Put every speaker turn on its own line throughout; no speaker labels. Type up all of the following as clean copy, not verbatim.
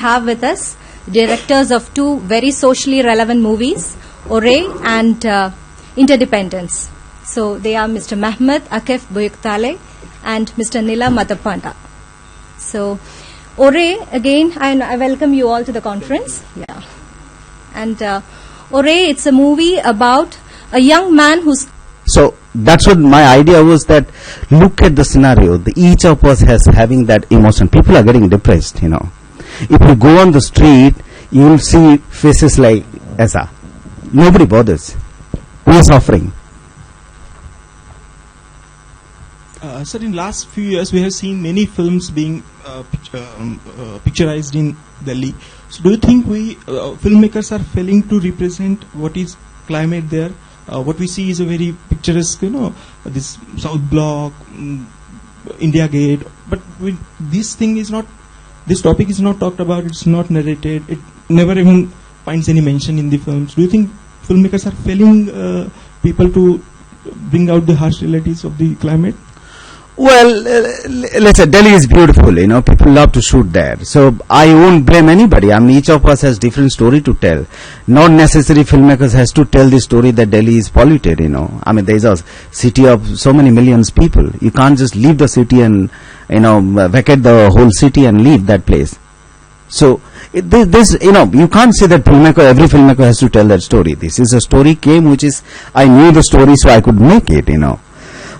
have with us directors of two very socially relevant movies, Ore and Interdependence. So they are Mr. Mehmet Akif Buyuktale and Mr. Nila Matapanda. So Ore, again, I welcome you all to the conference. Yeah. And Ore, it's a movie about a young man who's...
So that's what my idea was, that look at the scenario. Each of us has having that emotion. People are getting depressed, If you go on the street, you will see faces like Esa. Nobody bothers. We are suffering.
Sir, in last few years, we have seen many films being picturized in Delhi. So do you think we filmmakers are failing to represent what is climate there? What we see is a very picturesque, this South Block, India Gate. But this topic is not talked about. It's not narrated. It never even finds any mention in the films. Do you think filmmakers are failing people to bring out the harsh realities of the climate?
Well, let's say Delhi is beautiful, people love to shoot there. So I won't blame anybody. I mean, each of us has different story to tell. Not necessary filmmakers has to tell the story that Delhi is polluted, I mean, there's a city of so many millions people. You can't just leave the city and, vacate the whole city and leave that place. So you can't say that every filmmaker has to tell that story. This is a story which is, I knew the story so I could make it,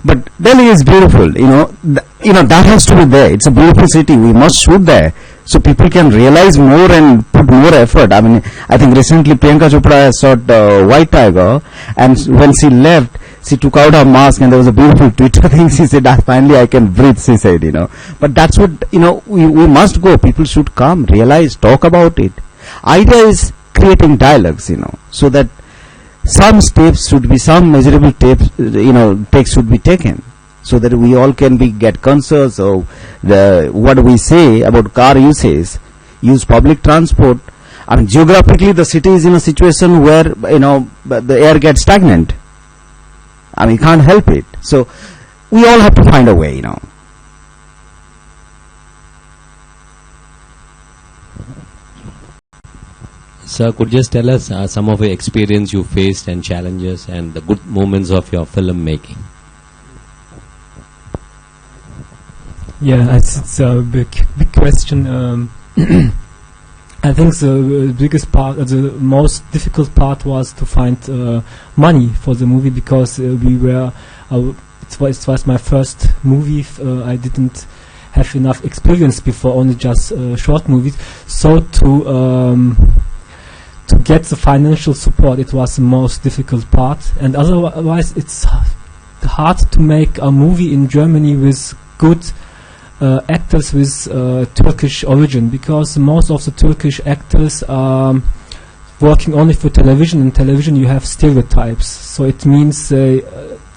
But Delhi is beautiful, that has to be there. It's a beautiful city. We must shoot there so people can realize more and put more effort. I mean, I think recently Priyanka Chopra shot White Tiger, and when she left, she took out her mask and there was a beautiful Twitter thing. She said, finally I can breathe, she said, But that's what, we must go. People should come, realize, talk about it. Idea is creating dialogues, so that some steps should be, some measurable takes should be taken, so that we all can get conscious of what we say about car usage, use public transport. I mean, geographically the city is in a situation where, the air gets stagnant. I mean, you can't help it. So we all have to find a way,
Sir, could you just tell us some of the experience you faced and challenges and the good moments of your film making?
Yeah, it's a big question. I think the biggest part, the most difficult part was to find money for the movie, because it was my first movie. I didn't have enough experience before, only just short movies. So to get the financial support, it was the most difficult part, and otherwise it's hard to make a movie in Germany with good actors with Turkish origin, because most of the Turkish actors are working only for television. In television you have stereotypes, so it means they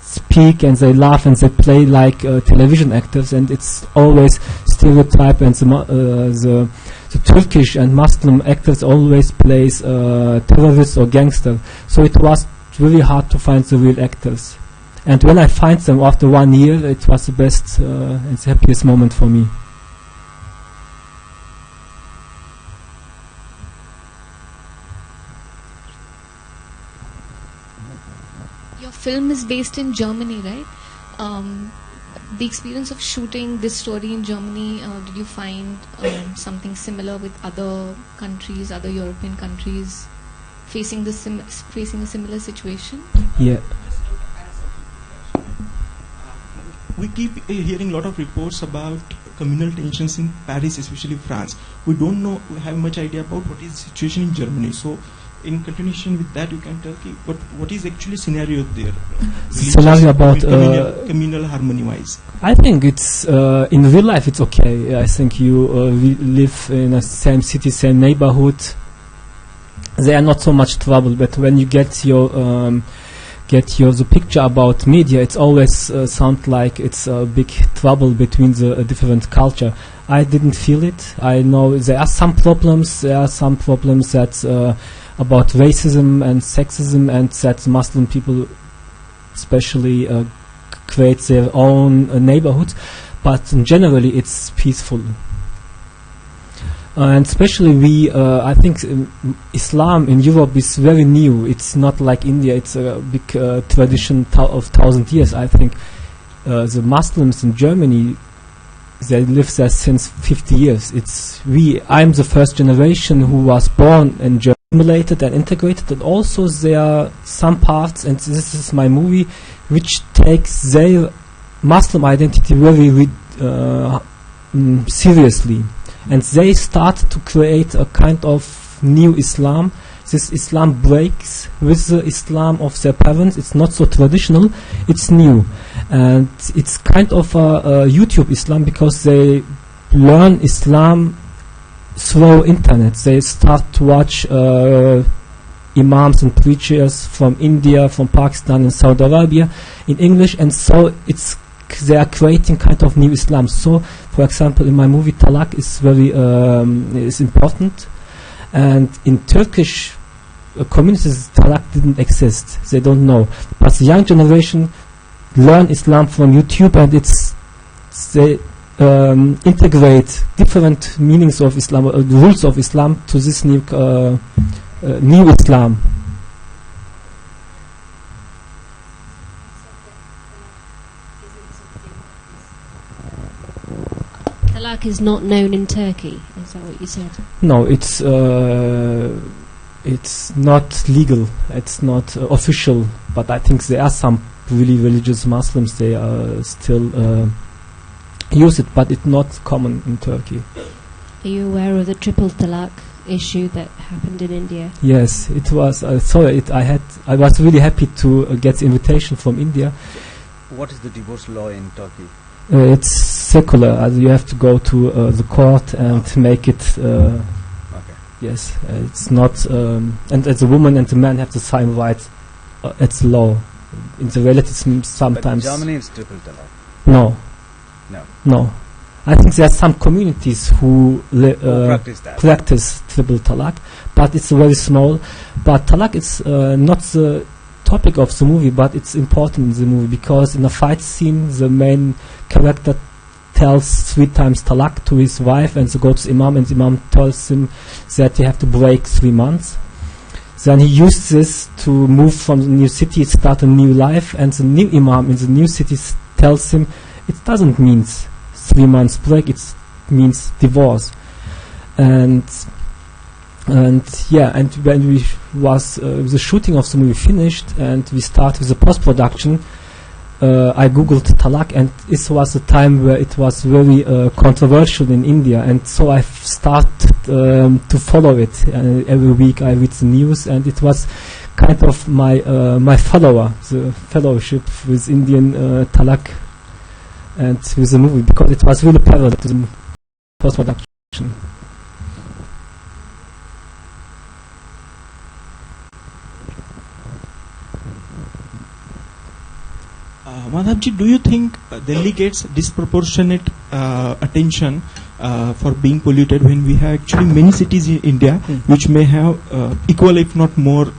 speak and they laugh and they play like television actors, and it's always stereotype, and the Turkish and Muslim actors always plays terrorists or gangster. So it was really hard to find the real actors. And when I find them after 1 year, it was the best and the happiest moment for me.
Your film is based in Germany, right? The experience of shooting this story in Germany, did you find something similar with other countries, other European countries facing a similar situation?
Yeah.
We keep hearing a lot of reports about communal tensions in Paris, especially France. We don't have much idea about what is the situation in Germany. So in continuation with that, you can tell me what is actually scenario there?
Scenario about
communal harmony-wise.
I think it's in real life it's okay. I think you live in the same city, same neighborhood. There are not so much trouble, but when you get the picture about media, it's always sound like it's a big trouble between the different culture. I didn't feel it. I know there are some problems. There are some problems that about racism and sexism, and that Muslim people especially create their own neighborhoods, but generally it's peaceful. And especially I think Islam in Europe is very new. It's not like India. It's a big tradition of 1,000 years. I think the Muslims in Germany, they live there since 50 years. I'm the first generation who was born and assimilated and integrated, and also there are some parts, and this is my movie, which takes their Muslim identity very seriously. And they start to create a kind of new Islam. This Islam breaks with the Islam of their parents. It's not so traditional, it's new. And it's kind of a YouTube Islam, because they learn Islam through internet. They start to watch imams and preachers from India, from Pakistan and Saudi Arabia in English, and so they are creating kind of new Islam. So, for example, in my movie, Talak is very is important, and in Turkish communities, Talak didn't exist. They don't know, but the young generation learn Islam from YouTube, and they integrate different meanings of Islam, the rules of Islam, to this new Islam.
Talak is not known in Turkey. Is that what you said?
No, it's not legal. It's not official. But I think there are some really religious Muslims. They still use it, but it's not common in Turkey.
Are you aware of the triple talaq issue that happened in India?
Yes, it was. I was really happy to get the invitation from India.
What is the divorce law in Turkey?
It's secular. You have to go to the court and make it.
Okay.
Yes, it's not. And as a woman and a man have the same rights. It's law. In the relatives sometimes.
But Germany is triple talaq.
No.
No.
No. I think there are some communities who
practice
triple talaq, but it's very small. But talaq is not the topic of the movie, but it's important in the movie, because in a fight scene, the main character tells 3 times talaq to his wife, and so goes to Imam, and the Imam tells him that he have to break 3 months. Then he used this to move from the new city, start a new life, and the new Imam in the new city tells him it doesn't mean 3 months break, it means divorce. And when the shooting of the movie finished and we started with the post-production, I googled talaq, and this was a time where it was very controversial in India, and so I started to follow it. Every week I read the news, and it was kind of my the fellowship with Indian talaq and with the movie, because it was really parallel to the post-production.
Madhavji, do you think Delhi gets disproportionate attention for being polluted, when we have actually many cities in India which may have equal, if not more,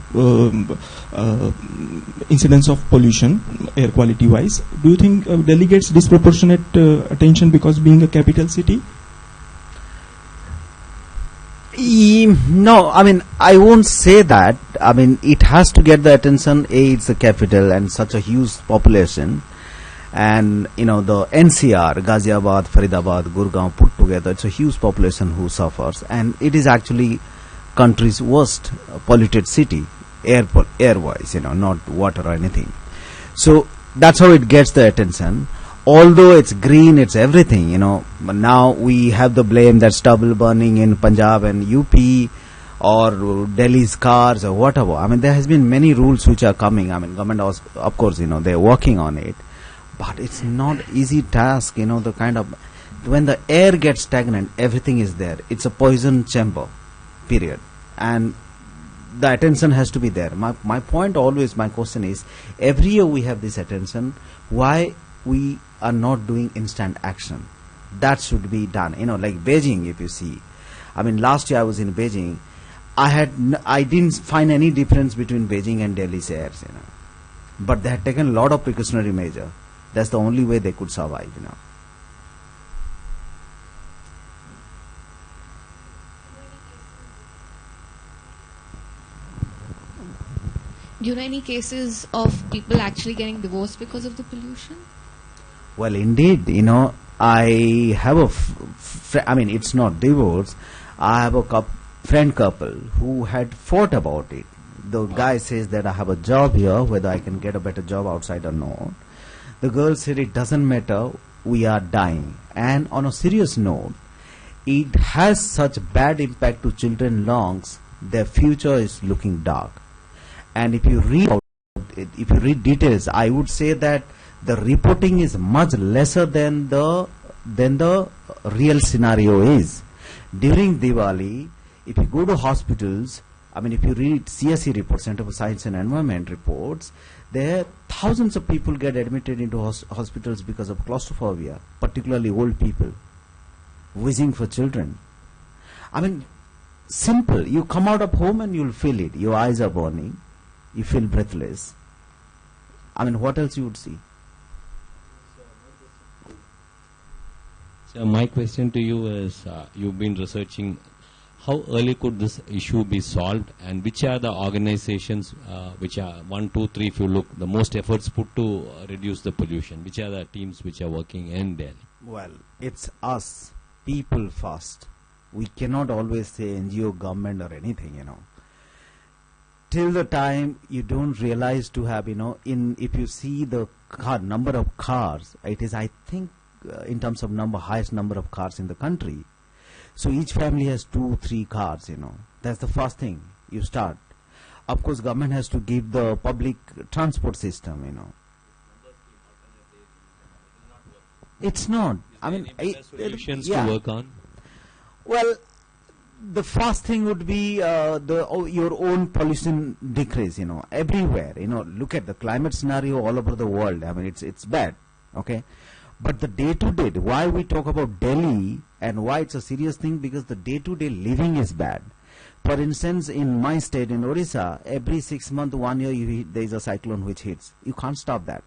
incidence of pollution, air quality wise? Do you think Delhi gets disproportionate attention because being a capital city?
No, I mean, I won't say that. I mean, it has to get the attention. It's the capital and such a huge population. And, the NCR, Ghaziabad, Faridabad, Gurgaon put together, it's a huge population who suffers. And it is actually country's worst polluted city, air-wise, not water or anything. So, that's how it gets the attention. Although it's green, it's everything, But now we have the blame that stubble burning in Punjab and UP or Delhi's cars or whatever. I mean, there has been many rules which are coming. I mean, government, of course, they're working on it. But it's not easy task, the kind of... When the air gets stagnant, everything is there. It's a poison chamber, period. And the attention has to be there. My point always, my question is, every year we have this attention. Why we are not doing instant action? That should be done. Like Beijing, if you see. I mean, last year I was in Beijing. I didn't find any difference between Beijing and Delhi's airs, But they had taken a lot of precautionary measure. That's the only way they could survive,
Do you know any cases of people actually getting divorced because of the pollution?
Well, indeed, I have I mean, it's not divorce. I have a friend couple who had fought about it. The guy says that I have a job here, whether I can get a better job outside or not. The girl said it doesn't matter, we are dying. And on a serious note, it has such bad impact to children's lungs, their future is looking dark. And if you read details, I would say that the reporting is much lesser than the real scenario is. During Diwali, if you go to hospitals, I mean, if you read CSE reports, Center for Science and Environment reports, there thousands of people get admitted into hospitals because of claustrophobia, particularly old people, wheezing for children. I mean, simple. You come out of home and you'll feel it. Your eyes are burning. You feel breathless. I mean, what else you would see?
So my question to you is, you've been researching, how early could this issue be solved, and which are the organizations which are 1, 2, 3, if you look, the most efforts put to reduce the pollution? Which are the teams which are working in Delhi?
Well, it's us, people first. We cannot always say NGO, government or anything, Till the time you don't realize to have, if you see the number of cars, it is, I think, in terms of highest number of cars in the country. So each family has 2, 3 cars, That's the first thing you start. Of course, government has to give the public transport system, It's not. I mean,
solutions
yeah.
to work on?
Well, the first thing would be your own pollution decrease, everywhere. Look at the climate scenario all over the world. I mean, it's bad, okay? But the day-to-day, why we talk about Delhi and why it's a serious thing, because the day-to-day living is bad. For instance, in my state, in Orissa, every 6 months, 1 year, there is a cyclone which hits. You can't stop that.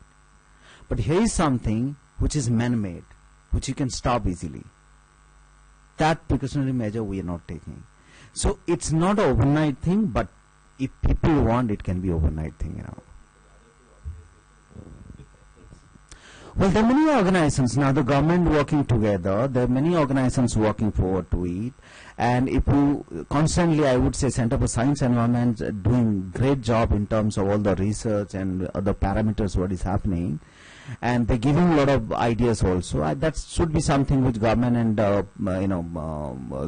But here is something which is man-made, which you can stop easily. That precautionary measure we are not taking. So it's not an overnight thing, but if people want, it can be overnight thing, Well, there are many organizations now, the government working together, there are many organizations working forward to it, and if you constantly, I would say, Center for Science and Environment doing great job in terms of all the research and other parameters what is happening, and they're giving a lot of ideas also. That should be something which government and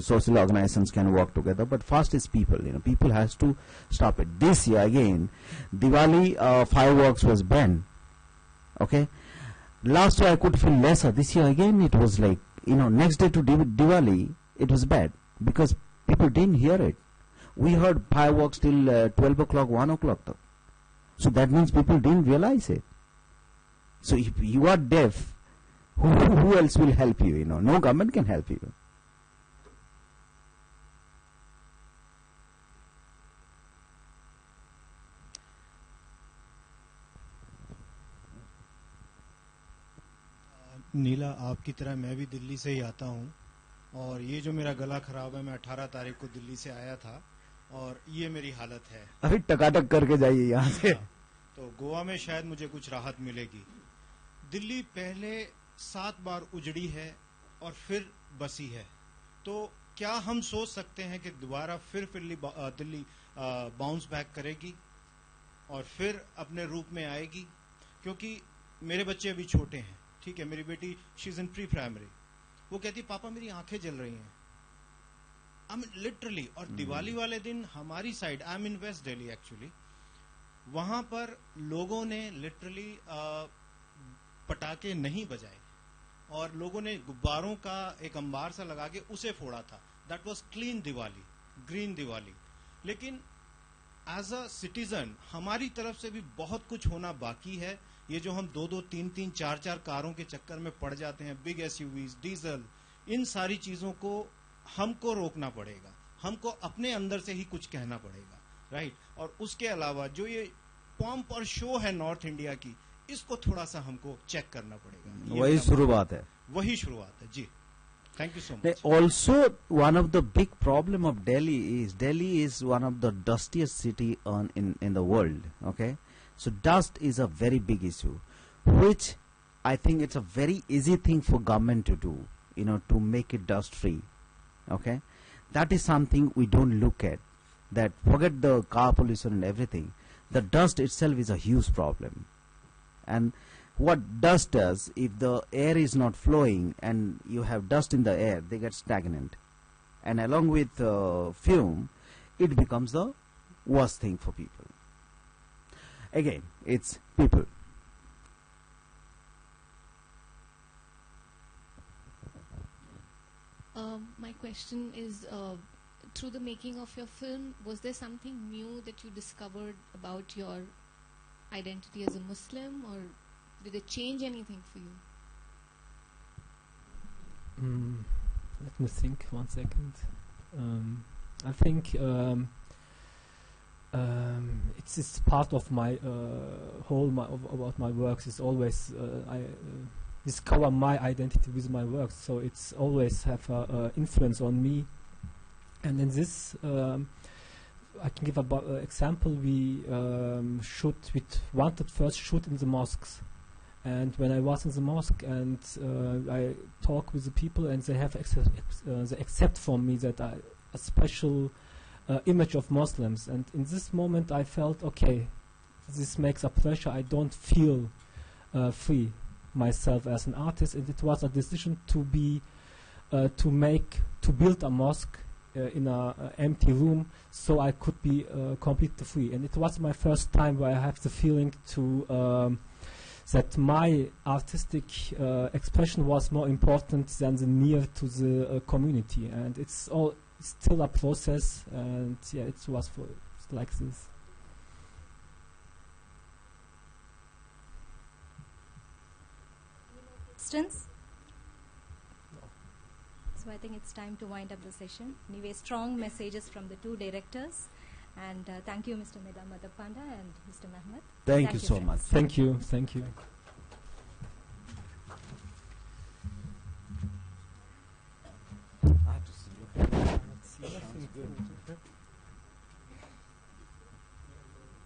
social organizations can work together. But first is people. People has to stop it. This year again, Diwali fireworks was banned. Okay. Last year I could feel lesser. This year again it was like, next day to Diwali it was bad because people didn't hear it. We heard fireworks till 12 o'clock, 1 o'clock. So that means people didn't realize it. So if you are deaf, who else will help you? No government can help you.
नीला, आपकी तरह मैं भी दिल्ली से ही आता हूँ, और ये जो मेरा गला खराब है, मैं 18 तारीख को दिल्ली से आया था और ये मेरी हालत है।
अभी टकाटक करके जाइए यहाँ से।
तो गोवा में शायद मुझे कुछ राहत मिलेगी। दिल्ली पहले 7 बार उजड़ी है और फिर बसी है, तो क्या हम सोच सकते हैं कि दोबारा फिर दिल्ली बाउंस बैक करेगी और फिर अपने रूप में आएगी? क्योंकि मेरे बच्चे अभी छोटे हैं, ठीक है, मेरी बेटी she is in pre primary, वो कहती पापा मेरी आंखें जल रही हैं, आई मीन लिटरली। और दिवाली वाले दिन हमारी side, I am in west Delhi actually, वहां पर लोगों ने लिटरली पटाखे नहीं बजाए और लोगों ने गुब्बारों का एक अंबार सा लगा के उसे फोड़ा था। That was clean Diwali, green Diwali. लेकिन एज अ सिटीजन हमारी तरफ से भी बहुत कुछ होना बाकी है। ये जो हम 2-2, 3-3, 4-4 कारों के चक्कर में पड़ जाते हैं, बिग एसयूवीज, डीजल, इन सारी चीजों को हमको रोकना पड़ेगा, हमको अपने अंदर से ही कुछ कहना पड़ेगा, राइट। और उसके अलावा जो ये पॉम्प और शो है नॉर्थ इंडिया की, इसको थोड़ा सा हमको चेक करना पड़ेगा।
वही शुरुआत है,
वही शुरुआत है जी। Thank you so much.
Also, one of the big problem of Delhi is one of the dustiest city in the world. Okay, so dust is a very big issue, which I think it's a very easy thing for government to do. To make it dust free. Okay, that is something we don't look at. That forget the car pollution and everything. The dust itself is a huge problem, and what dust does, if the air is not flowing and you have dust in the air, they get stagnant, and along with fume, it becomes the worst thing for people. Again, it's people.
My question is, through the making of your film, was there something new that you discovered about your identity as a Muslim, or did it change anything for you?
Let me think 1 second. I think it's part of my about my works. It's always I discover my identity with my works, so it's always have a influence on me. And in this, I can give an example. We wanted first shoot in the mosques, and when I was in the mosque and I talk with the people, and they have they accept from me that a special image of Muslims, and in this moment I felt, okay, this makes a pressure. I don't feel free myself as an artist, and it was a decision to build a mosque in a empty room, so I could be completely free. And it was my first time where I have the feeling that my artistic expression was more important than the near to the community. And it's still a process, and yeah, it was like this.
Questions? So I think it's time to wind up the session. Anyway, strong messages from the two directors. And thank you, Mr. Nida Madhapanda and Mr. Mehmet.
Thank you so
friends.
much.
Thank you. Thank you.
I have to see. Sounds good.